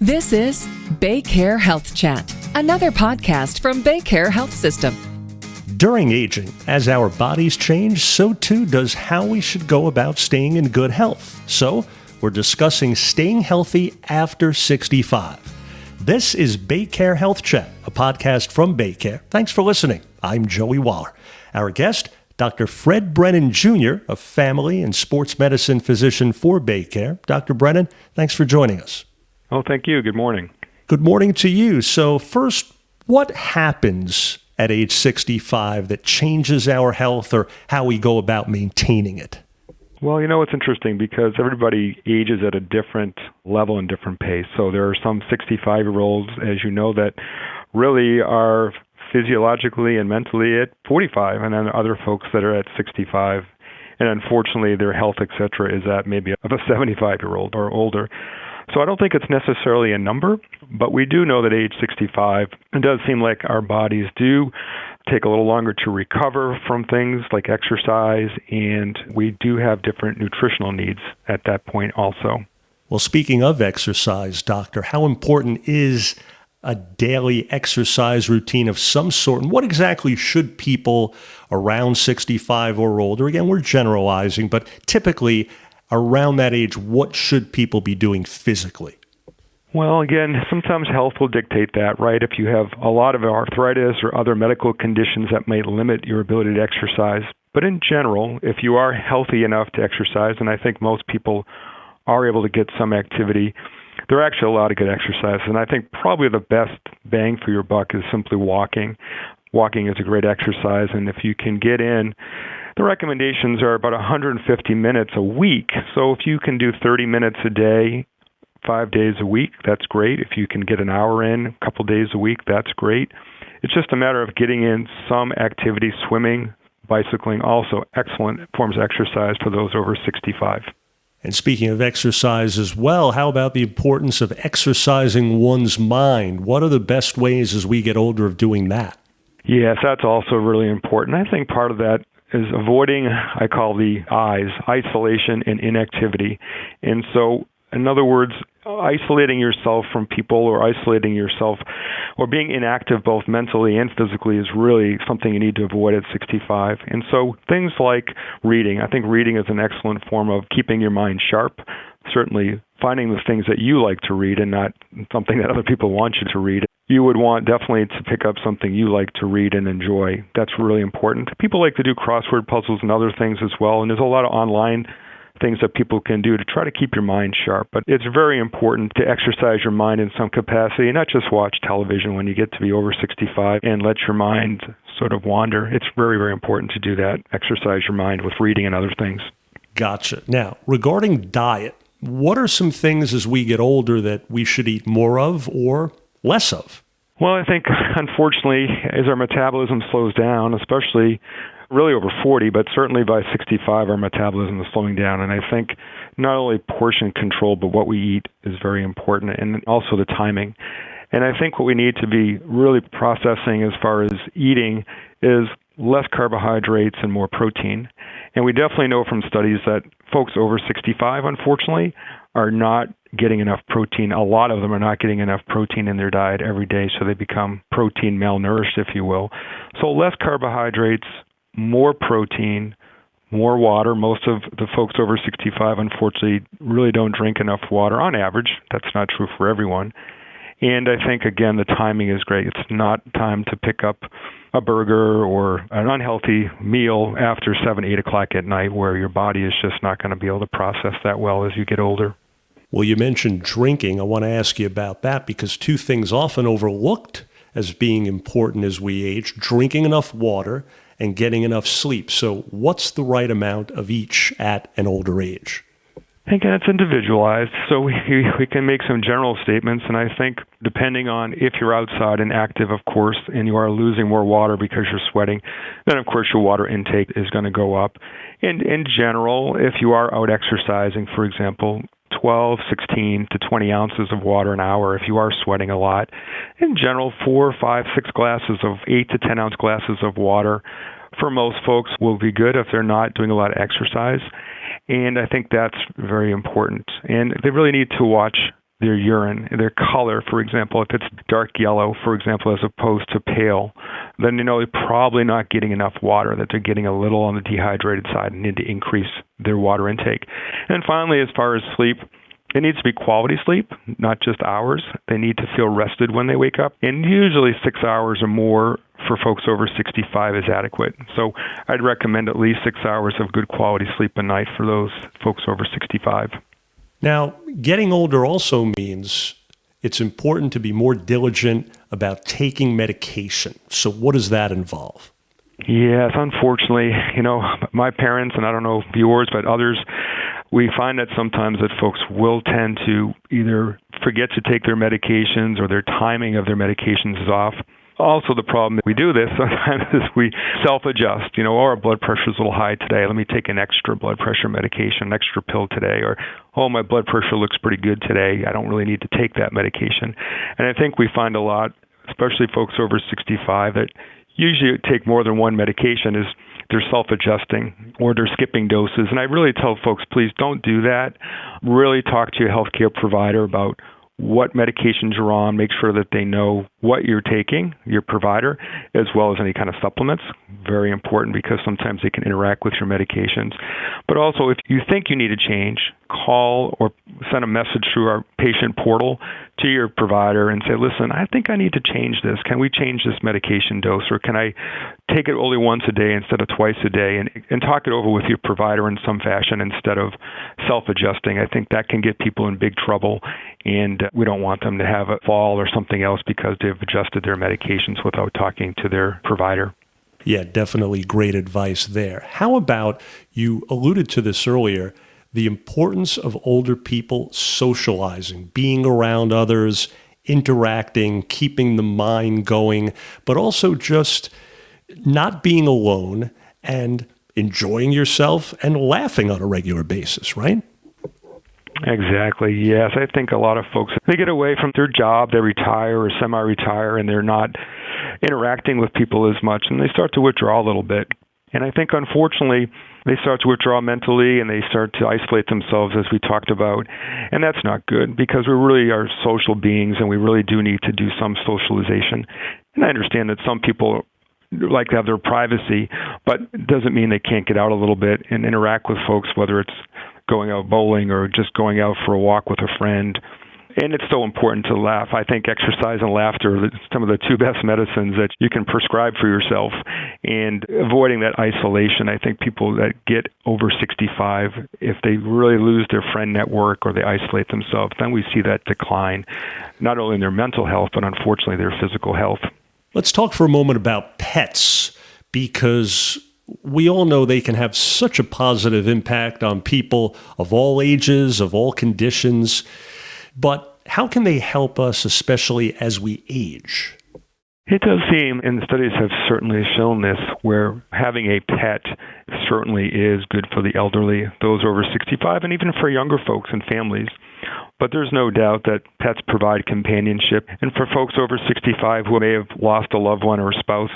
This is BayCare Health Chat, another podcast from BayCare Health System. During aging, as our bodies change, so too does how we should go about staying in good health. So, we're discussing staying healthy after 65. This is BayCare Health Chat, a podcast from BayCare. Thanks for listening. I'm Joey Waller. Our guest, Dr. Fred Brennan, Jr., a family and sports medicine physician for BayCare. Dr. Brennan, thanks for joining us. Oh, thank you. Good morning. Good morning to you. So first, what happens at age 65 that changes our health or how we go about maintaining it? Well, it's interesting because everybody ages at a different level and different pace. So there are some 65-year-olds, as you know, that really are physiologically and mentally at 45, and then other folks that are at 65. And unfortunately, their health, et cetera, is at maybe of a 75-year-old or older. So I don't think it's necessarily a number, but we do know that age 65, it does seem like our bodies do take a little longer to recover from things like exercise, and we do have different nutritional needs at that point also. Well, speaking of exercise, doctor, how important is a daily exercise routine of some sort? And what exactly should people around 65 or older, again, we're generalizing, but typically around that age, what should people be doing physically? Well, again, sometimes health will dictate that, right? If you have a lot of arthritis or other medical conditions that might limit your ability to exercise. But in general, if you are healthy enough to exercise, and I think most people are able to get some activity, there are actually a lot of good exercise. And I think probably the best bang for your buck is simply walking. Walking is a great exercise, and if you can get in, the recommendations are about 150 minutes a week. So if you can do 30 minutes a day, 5 days a week, that's great. If you can get an hour in a couple days a week, that's great. It's just a matter of getting in some activity, swimming, bicycling, also excellent forms of exercise for those over 65. And speaking of exercise as well, how about the importance of exercising one's mind? What are the best ways as we get older of doing that? Yes, that's also really important. I think part of that is avoiding, I call the I's, isolation and inactivity. And so, in other words, isolating yourself from people or isolating yourself or being inactive both mentally and physically is really something you need to avoid at 65. And so things like reading. I think reading is an excellent form of keeping your mind sharp. Certainly finding the things that you like to read and not something that other people want you to read. You would want definitely to pick up something you like to read and enjoy. That's really important. People like to do crossword puzzles and other things as well, and there's a lot of online things that people can do to try to keep your mind sharp. But it's very important to exercise your mind in some capacity, not just watch television when you get to be over 65 and let your mind sort of wander. It's very, very important to do that, exercise your mind with reading and other things. Gotcha. Now, regarding diet, what are some things as we get older that we should eat more of or less of? Well, I think, unfortunately, as our metabolism slows down, especially really over 40, but certainly by 65, our metabolism is slowing down. And I think not only portion control, but what we eat is very important, and also the timing. And I think what we need to be really processing as far as eating is less carbohydrates and more protein. And we definitely know from studies that folks over 65, unfortunately, are not getting enough protein. A lot of them are not getting enough protein in their diet every day, so they become protein malnourished, if you will. So less carbohydrates, more protein, more water. Most of the folks over 65, unfortunately, really don't drink enough water on average. That's not true for everyone. And I think, again, the timing is great. It's not time to pick up a burger or an unhealthy meal after 7, 8 o'clock at night where your body is just not going to be able to process that well as you get older. Well, you mentioned drinking. I want to ask you about that because two things often overlooked as being important as we age, drinking enough water and getting enough sleep. So what's the right amount of each at an older age? I think that's individualized. So we can make some general statements, and I think depending on if you're outside and active, of course, and you are losing more water because you're sweating, then of course your water intake is going to go up. And in general, if you are out exercising, for example, 12, 16 to 20 ounces of water an hour if you are sweating a lot. In general, 4, 5, 6 glasses of 8 to 10 ounce glasses of water for most folks will be good if they're not doing a lot of exercise. And I think that's very important. And they really need to watch their urine, their color, for example, if it's dark yellow, for example, as opposed to pale, then they're probably not getting enough water, that they're getting a little on the dehydrated side and need to increase their water intake. And finally, as far as sleep, it needs to be quality sleep, not just hours. They need to feel rested when they wake up. And usually 6 hours or more for folks over 65 is adequate. So I'd recommend at least 6 hours of good quality sleep a night for those folks over 65. Now, getting older also means it's important to be more diligent about taking medication. So what does that involve? Yes, unfortunately, my parents, and I don't know if yours, but others, we find that sometimes that folks will tend to either forget to take their medications or their timing of their medications is off. Also, the problem that we do this sometimes is we self-adjust. Our blood pressure is a little high today. Let me take an extra blood pressure medication, an extra pill today. Or, my blood pressure looks pretty good today. I don't really need to take that medication. And I think we find a lot, especially folks over 65, that usually take more than one medication is they're self-adjusting or they're skipping doses. And I really tell folks, please don't do that. Really talk to your healthcare provider about what medications you're on. Make sure that they know what you're taking, your provider, as well as any kind of supplements. Very important because sometimes they can interact with your medications. But also, if you think you need a change, call or send a message through our patient portal to your provider and say, listen, I think I need to change this. Can we change this medication dose? Or can I take it only once a day instead of twice a day? And talk it over with your provider in some fashion instead of self-adjusting. I think that can get people in big trouble, and we don't want them to have a fall or something else because they've adjusted their medications without talking to their provider. Yeah, definitely great advice there. How about, you alluded to this earlier, the importance of older people socializing, being around others, interacting, keeping the mind going, but also just not being alone and enjoying yourself and laughing on a regular basis, right? Exactly. Yes. I think a lot of folks, they get away from their job, they retire or semi-retire, and they're not interacting with people as much, and they start to withdraw a little bit. And I think, unfortunately, they start to withdraw mentally and they start to isolate themselves, as we talked about. And that's not good because we really are social beings and we really do need to do some socialization. And I understand that some people like to have their privacy, but it doesn't mean they can't get out a little bit and interact with folks, whether it's going out bowling or just going out for a walk with a friend. And it's so important to laugh. I think exercise and laughter are some of the two best medicines that you can prescribe for yourself. And avoiding that isolation, I think people that get over 65, if they really lose their friend network or they isolate themselves, then we see that decline, not only in their mental health, but unfortunately their physical health. Let's talk for a moment about pets, because we all know they can have such a positive impact on people of all ages, of all conditions. But how can they help us, especially as we age? It does seem, and the studies have certainly shown this, where having a pet certainly is good for the elderly, those over 65, and even for younger folks and families. But there's no doubt that pets provide companionship. And for folks over 65 who may have lost a loved one or a spouse,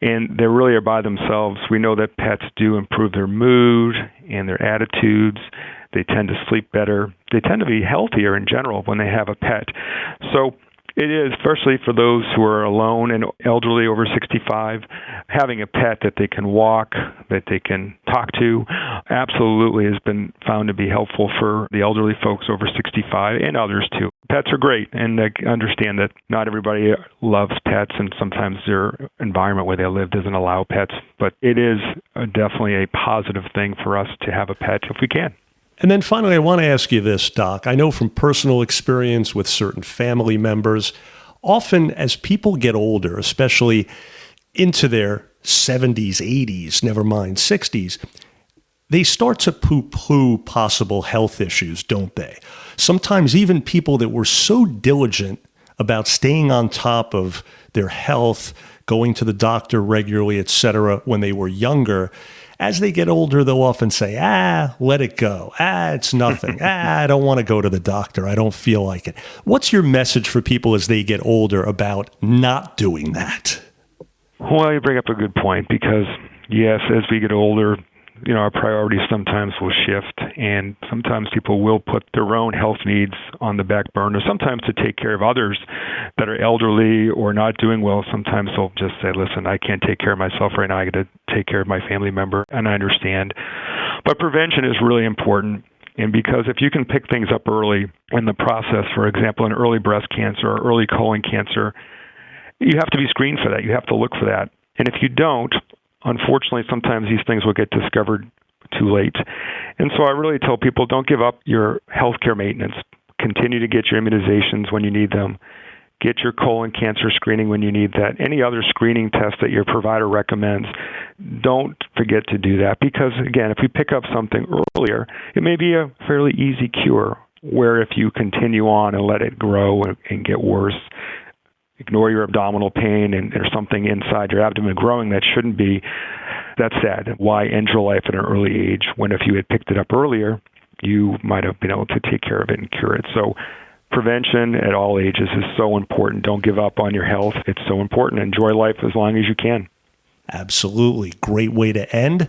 and they really are by themselves, we know that pets do improve their mood and their attitudes. They tend to sleep better. They tend to be healthier in general when they have a pet. So it is, especially for those who are alone and elderly over 65, having a pet that they can walk, that they can talk to, absolutely has been found to be helpful for the elderly folks over 65 and others too. Pets are great, and I understand that not everybody loves pets, and sometimes their environment where they live doesn't allow pets, but it is definitely a positive thing for us to have a pet if we can. And then finally, I want to ask you this, Doc. I know from personal experience with certain family members, often as people get older, especially into their 70s, 80s, never mind 60s, they start to poo-poo possible health issues, don't they? Sometimes even people that were so diligent about staying on top of their health, going to the doctor regularly, etc., when they were younger, as they get older, they'll often say, let it go. It's nothing. I don't want to go to the doctor. I don't feel like it. What's your message for people as they get older about not doing that? Well, you bring up a good point because, yes, as we get older, our priorities sometimes will shift, and sometimes people will put their own health needs on the back burner, sometimes to take care of others that are elderly or not doing well. Sometimes they'll just say, listen, I can't take care of myself right now. I got to take care of my family member, and I understand. But prevention is really important. And because if you can pick things up early in the process, for example, an early breast cancer or early colon cancer, you have to be screened for that. You have to look for that. And if you don't, unfortunately, sometimes these things will get discovered too late. And so I really tell people, don't give up your healthcare maintenance. Continue to get your immunizations when you need them. Get your colon cancer screening when you need that. Any other screening test that your provider recommends, don't forget to do that. Because, again, if we pick up something earlier, it may be a fairly easy cure, where if you continue on and let it grow and get worse, ignore your abdominal pain and there's something inside your abdomen growing that shouldn't be, that's sad. Why end your life at an early age when if you had picked it up earlier, you might have been able to take care of it and cure it. So prevention at all ages is so important. Don't give up on your health. It's so important. Enjoy life as long as you can. Absolutely. Great way to end.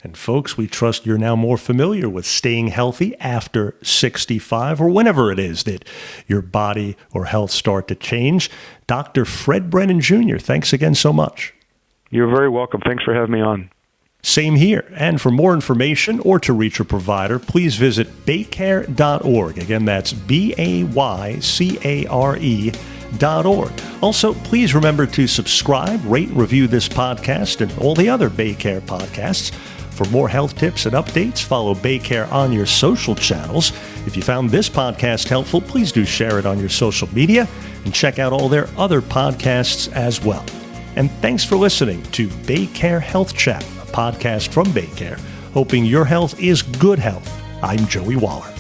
And folks, we trust you're now more familiar with staying healthy after 65 or whenever it is that your body or health start to change. Dr. Fred Brennan Jr., thanks again so much. You're very welcome. Thanks for having me on. Same here. And for more information or to reach a provider, please visit BayCare.org. Again, that's BayCare.org. Also, please remember to subscribe, rate, review this podcast and all the other BayCare podcasts. For more health tips and updates, follow BayCare on your social channels. If you found this podcast helpful, please do share it on your social media and check out all their other podcasts as well. And thanks for listening to BayCare Health Chat, a podcast from BayCare, hoping your health is good health. I'm Joey Waller.